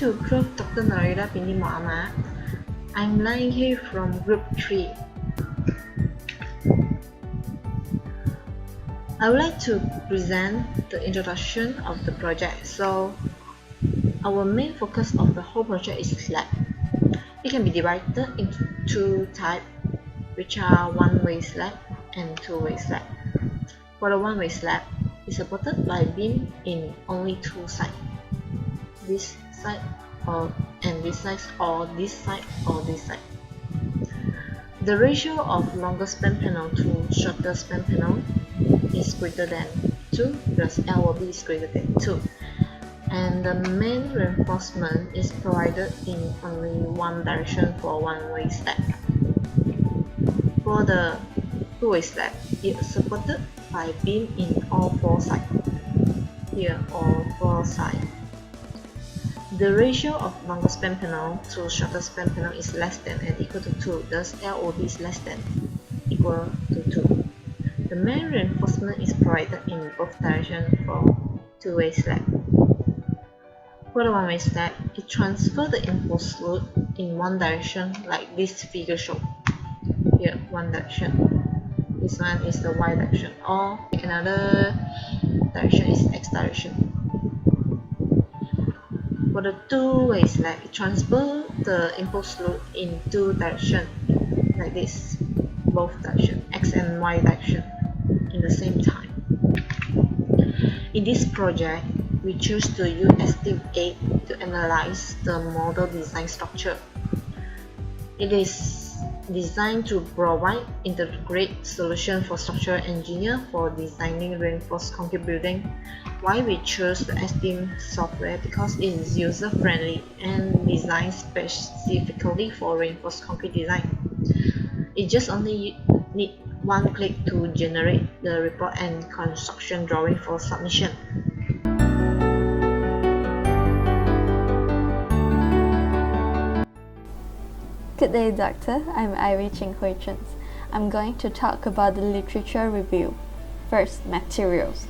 to Prof. Dr. Narida Binti Muhammad. I'm lying here from Group 3. I would like to present the introduction of the project. So, our main focus of the whole project is lab. It can be divided into two types, which are one-way slab and two-way slab. For the one-way slab, it's supported by beam in only two sides. This side and this side, or this side or this side. The ratio of longer span panel to shorter span panel is greater than 2 because L will be greater than 2. And the main reinforcement is provided in only one direction for one-way slab. For the two-way slab, it is supported by beam in all four sides. Here, all four sides. The ratio of longer span panel to shorter span panel is less than and equal to 2, thus LOB is less than equal to 2. The main reinforcement is provided in both directions for two-way slab. For the one-way slab, it transfers the impulse load in one direction like this figure shows. Here, one direction. This one is the Y direction, or another direction is X direction. For the two-way slab, it transfers the impulse load in two directions, like this, both directions, X and Y direction, in the same time. In this project, we choose to use STEAM 8 to analyze the model design structure. It is designed to provide integrated solution for structural engineer for designing reinforced concrete building. Why we chose the STEAM software? Because it is user-friendly and designed specifically for reinforced concrete design. It just only need one click to generate the report and construction drawing for submission. Good day, Doctor. I'm Ivy Ching Hui Chun. I'm going to talk about the literature review. First, materials.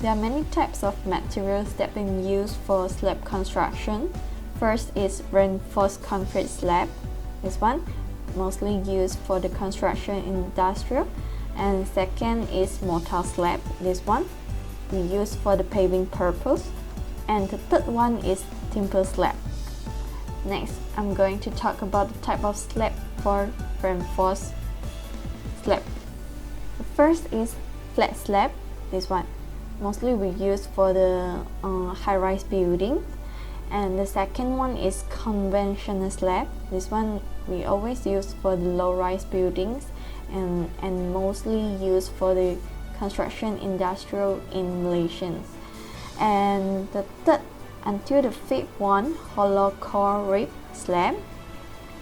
There are many types of materials that have been used for slab construction. First is reinforced concrete slab. This one mostly used for the construction industrial. And second is mortar slab. This one we use for the paving purpose. And the third one is timber slab. Next, I'm going to talk about the type of slab for reinforced slab. The first is flat slab. This one mostly we use for the high-rise building. And the second one is conventional slab. This one we always use for the low-rise buildings and mostly used for the construction industrial in Malaysia. And the third until the fifth one, hollow core rib slab,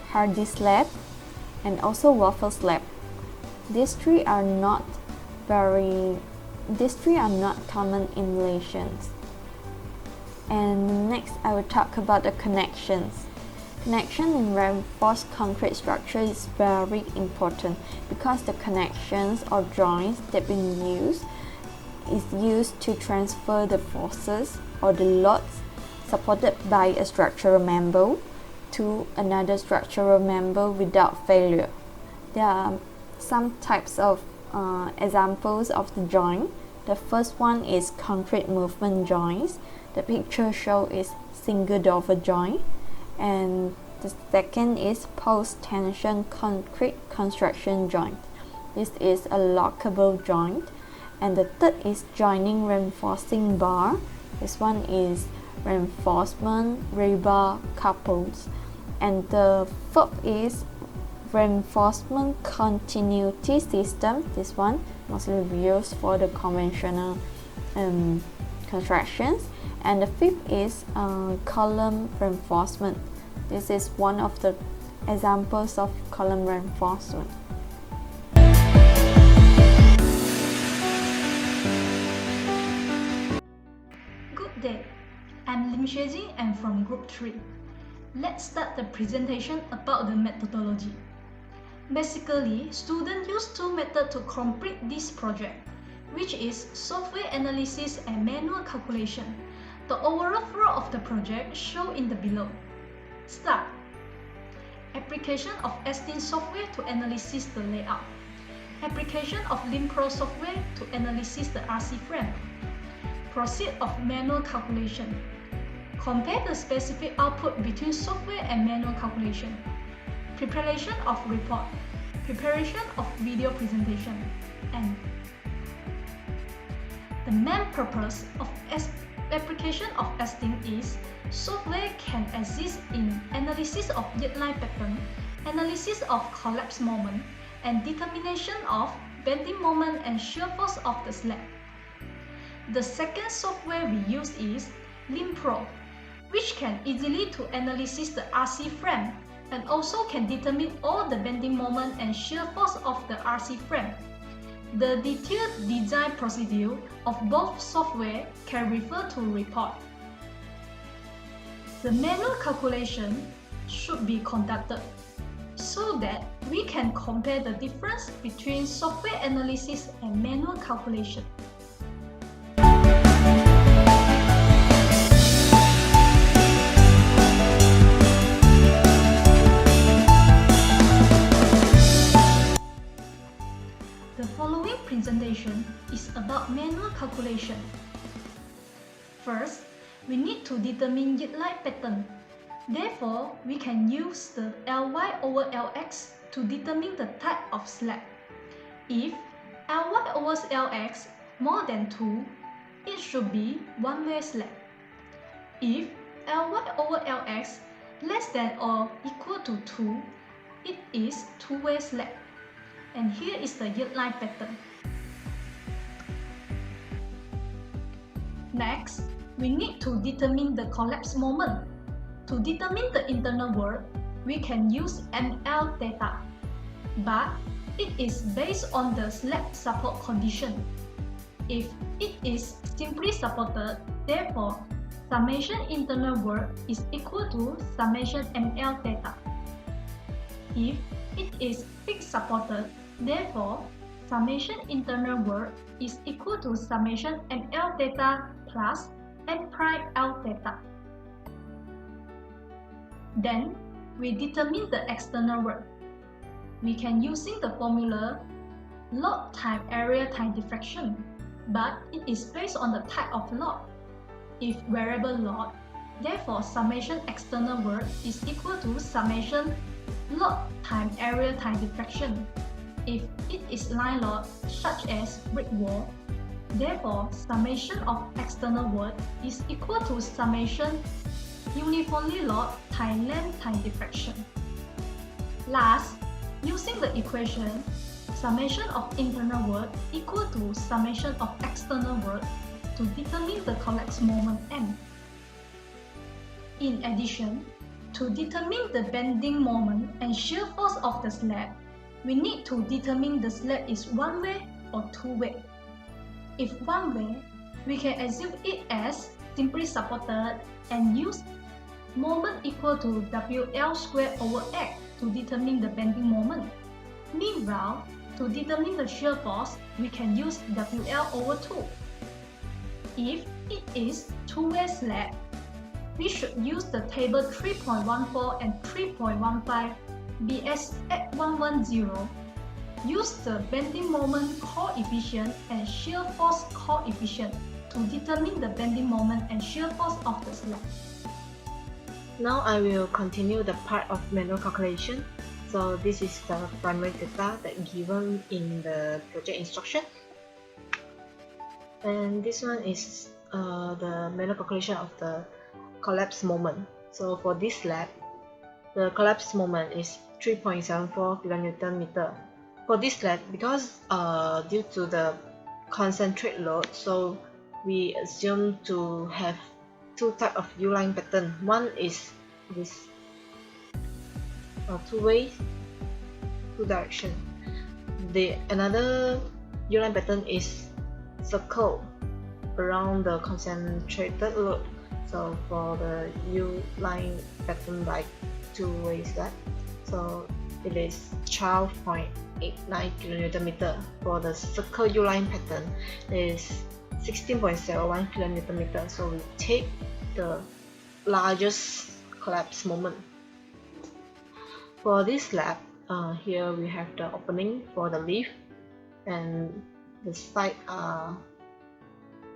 hardy slab, and also waffle slab. These three are not common in Malaysia. And next I will talk about the connections. Connection in reinforced concrete structure is very important because the connections or joints that have been used is used to transfer the forces or the loads supported by a structural member to another structural member without failure. There are some types of examples of the joint. The first one is concrete movement joints. The picture shows is single dover joint. And the second is post-tension concrete construction joint. This is a lockable joint. And the third is joining reinforcing bar. This one is reinforcement rebar couples. And the fourth is reinforcement continuity system. This one mostly used for the conventional constructions. And the fifth is column reinforcement. This is one of the examples of column reinforcement. Good day. I'm Lim Xuejing and from Group 3. Let's start the presentation about the methodology. Basically, students use two methods to complete this project, which is software analysis and manual calculation. The overall flow of the project shown in the below. Start. Application of STIN software to analysis the layout. Application of LinPro software to analysis the RC frame. Proceed of manual calculation. Compare the specific output between software and manual calculation. Preparation of report. Preparation of video presentation. And the main purpose of application of STIN is software can assist in analysis of yield line pattern, analysis of collapse moment, and determination of bending moment and shear force of the slab. The second software we use is LinPro, which can easily to analysis the RC frame and also can determine all the bending moment and shear force of the RC frame. The detailed design procedure of both software can refer to report. The manual calculation should be conducted so that we can compare the difference between software analysis and manual calculation. The following presentation is about manual calculation. First, we need to determine yield line pattern. Therefore, we can use the Ly over Lx to determine the type of slab. If Ly over Lx more than 2, it should be one-way slab. If Ly over Lx less than or equal to 2, it is two-way slab. And here is the yield line pattern. Next, we need to determine the collapse moment. To determine the internal work, we can use ML theta, but it is based on the slab support condition. If it is simply supported, therefore, summation internal work is equal to summation ML theta. If it is fixed supported, therefore, summation internal work is equal to summation ML theta plus M prime L theta. Then, we determine the external work. We can using the formula load time area time diffraction, but it is based on the type of load. If variable load, therefore summation external work is equal to summation load time area time diffraction. If it is line load, such as brick wall, therefore summation of external work is equal to summation uniformly load time length time diffraction. Last, using the equation, summation of internal work equal to summation of external work to determine the collapse moment M. In addition, to determine the bending moment and shear force of the slab, we need to determine the slab is one-way or two-way. If one-way, we can assume it as simply supported and use moment equal to WL squared over X to determine the bending moment. Meanwhile, to determine the shear force, we can use WL over 2. If it is two-way slab, we should use the table 3.14 and 3.15 BS at 110. Use the bending moment coefficient and shear force coefficient to determine the bending moment and shear force of the slab. Now I will continue the part of manual calculation. So this is the primary data that given in the project instruction. And this one is the manual calculation of the collapse moment. So for this slab, the collapse moment is 3.74 kN/meter. For this slab, because due to the concentrate load, so we assume to have two types of U-line pattern. One is this two ways, two direction. The another U-line pattern is circle around the concentrated load. So for the U-line pattern like two-way slab, so it is 12.89 kN/meter. For the circle U-line pattern, it is 16.71 kilonewton meter. So we take the largest collapse moment. For this slab, here we have the opening for the lift, and the side are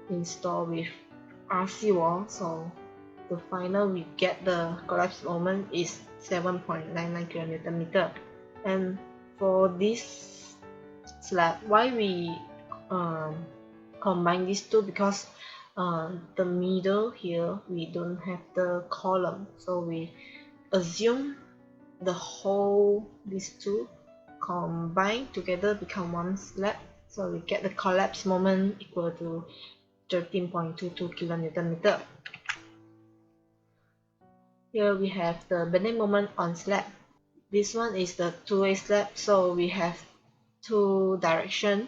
installed with RC wall. So the final we get the collapse moment is 7.99 kilonewton meter. And for this slab, why we combine these two? Because the middle here we don't have the column, so we assume the whole these two combined together become one slab, so we get the collapse moment equal to 13.22 kilonewton meter. Here we have the bending moment on slab. This one is the two-way slab, so we have two direction.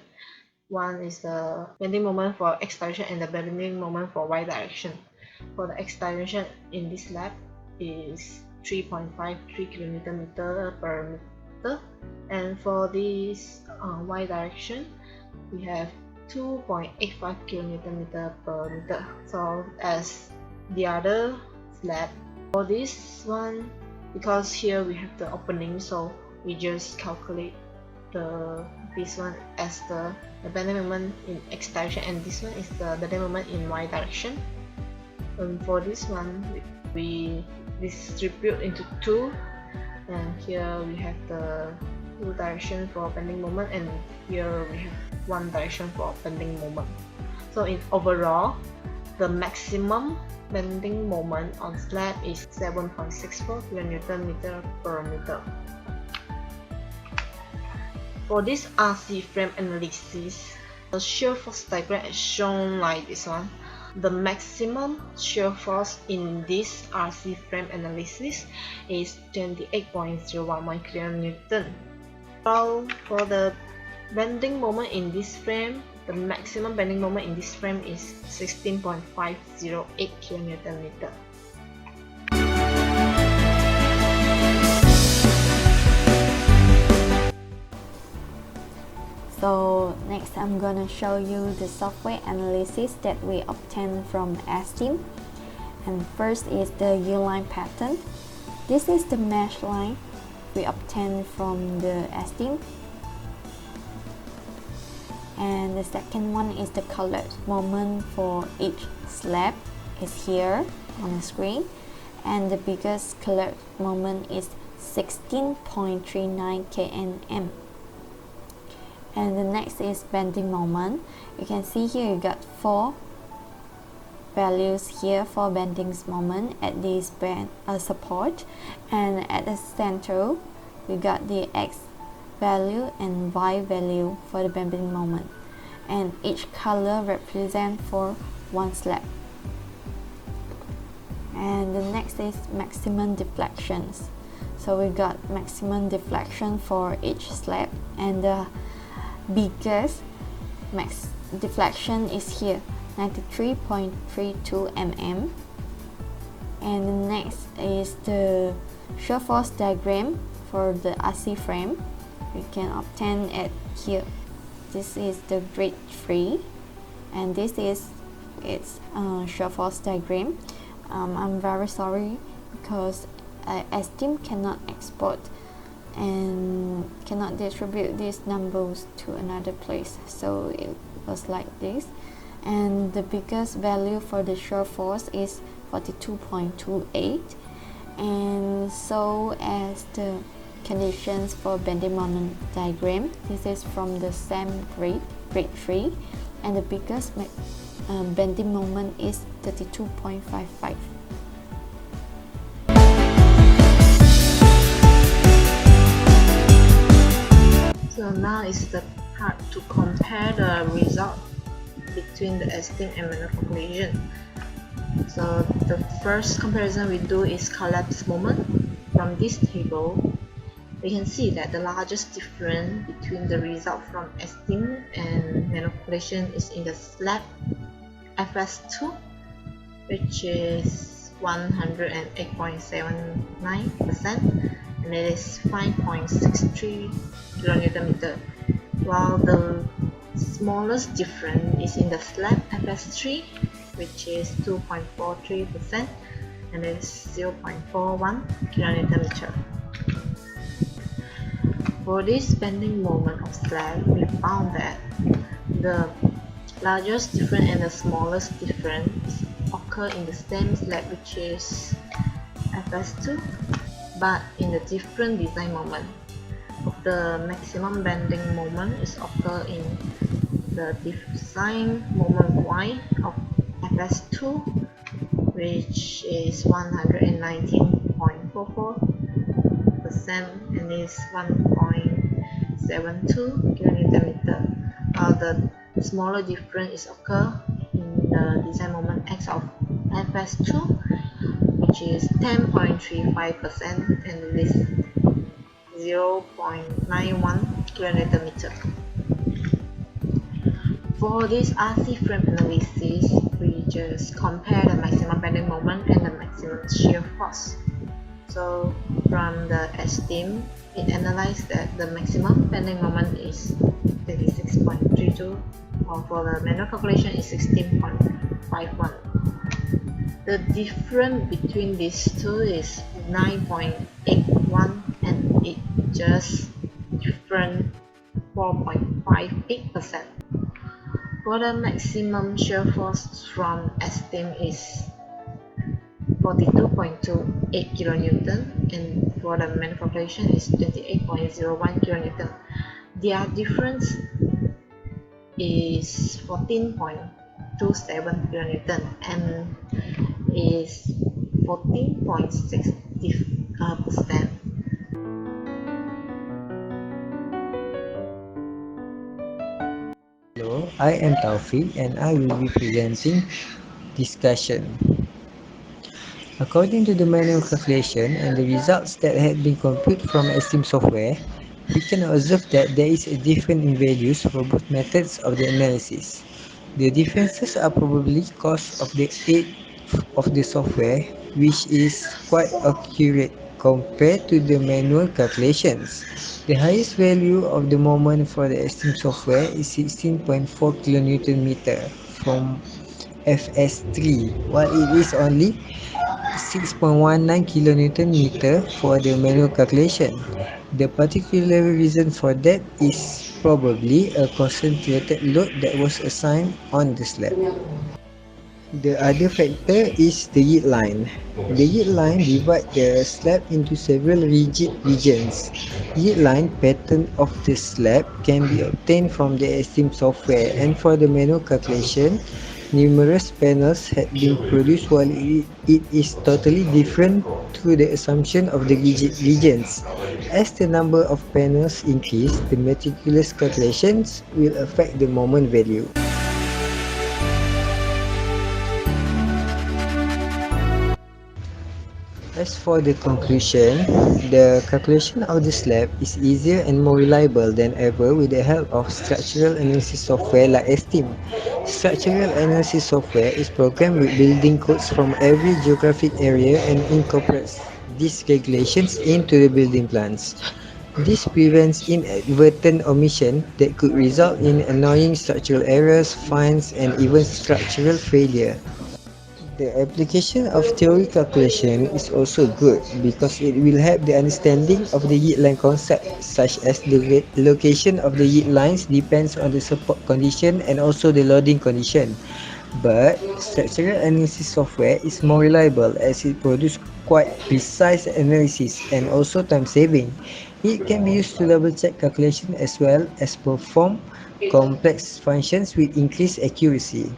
One is the bending moment for x direction and the bending moment for y direction. For the x direction in this slab is 3.53 kilonewton meter per meter, and for this y direction we have 2.85 kilonewton meter per meter. So as the other slab, for this one, because here we have the opening, so we just calculate this one as the bending moment in x direction, and this one is the bending moment in y direction. And for this one, we distribute into two, and here we have the two direction for bending moment, and here we have one direction for bending moment. So in overall, the maximum bending moment on slab is 7.64 kilonewton meter per meter. For this RC frame analysis, the shear force diagram is shown like this one. The maximum shear force in this RC frame analysis is 28.011 kilonewton. While for the bending moment in this frame, the maximum bending moment in this frame is 16.508 kilonewton meter. So next I'm gonna show you the software analysis that we obtained from STEAM. And first is the U-line pattern. This is the mesh line we obtained from the STEAM. And the second one is the collapse moment for each slab is here on the screen, and the biggest collapse moment is 16.39 kNm. And the next is bending moment. You can see here you got 4 values here for bending moment at this support, and at the center we got the x value and y value for the bending moment, and each color represents for one slab. And the next is maximum deflections. So we got maximum deflection for each slab, and the biggest max deflection is here, 93.32 mm. And the next is the shear force diagram for the RC frame. We can obtain it here. This is the grade 3, and this is its shear force diagram. I'm very sorry because STEAM cannot export and cannot distribute these numbers to another place, so it was like this. And the biggest value for the shear force is 42.28, and so as the conditions for bending moment diagram, this is from the same grade 3, and the biggest bending moment is 32.55. So now is the part to compare the result between the STEAM and manual calculation. So the first comparison we do is collapse moment. From this table, we can see that the largest difference between the result from STEAM and manual calculation is in the slab FS2, which is 108.79%, and it is 5.63 kilonewton meter, while the smallest difference is in the slab FS3, which is 2.43%, and it is 0.41 kN/meter. For this bending moment of slab, we found that the largest difference and the smallest difference occur in the same slab, which is FS2, but in the different design moment. The maximum bending moment is occur in the design moment Y of FS2, which is 119.44% and is 1.72 kN/meter, while the smaller difference is occur in the design moment X of FS2, which is 10.35% and it is 0.91 kN/meter. For this RC frame analysis, we just compare the maximum bending moment and the maximum shear force. So from the estimate, it analyzed that the maximum bending moment is 26.32, or for the manual calculation is 16.51. The difference between these two is 9.81, and it just different 4.58%. For the maximum shear force from estimate is 42.28 kN, and for the manual calculation is 28.01 kN. Their difference is 14.27 kN and is 14.60%. Hello, I am Taufik and I will be presenting discussion. According to the manual calculation and the results that had been computed from Esteem software, we can observe that there is a difference in values for both methods of the analysis. The differences are probably caused of the age of the software, which is quite accurate compared to the manual calculations. The highest value of the moment for the Esteem software is 16.4 kN/meter from FS3, while it is only 6.19 kN/meter for the manual calculation. The particular reason for that is probably a concentrated load that was assigned on the slab. The other factor is the yield line. The yield line divides the slab into several rigid regions. Yield line pattern of the slab can be obtained from the Esteem software, and for the manual calculation, numerous panels had been produced while it is totally different through the assumption of the rigid regions. As the number of panels increase, the meticulous calculations will affect the moment value. As for the conclusion, the calculation of the slab is easier and more reliable than ever with the help of structural analysis software like Esteem. Structural analysis software is programmed with building codes from every geographic area and incorporates these regulations into the building plans. This prevents inadvertent omission that could result in annoying structural errors, fines, and even structural failure. The application of theory calculation is also good because it will help the understanding of the yield line concept, such as the location of the yield lines depends on the support condition and also the loading condition. But structural analysis software is more reliable as it produces quite precise analysis and also time saving. It can be used to double check calculation as well as perform complex functions with increased accuracy.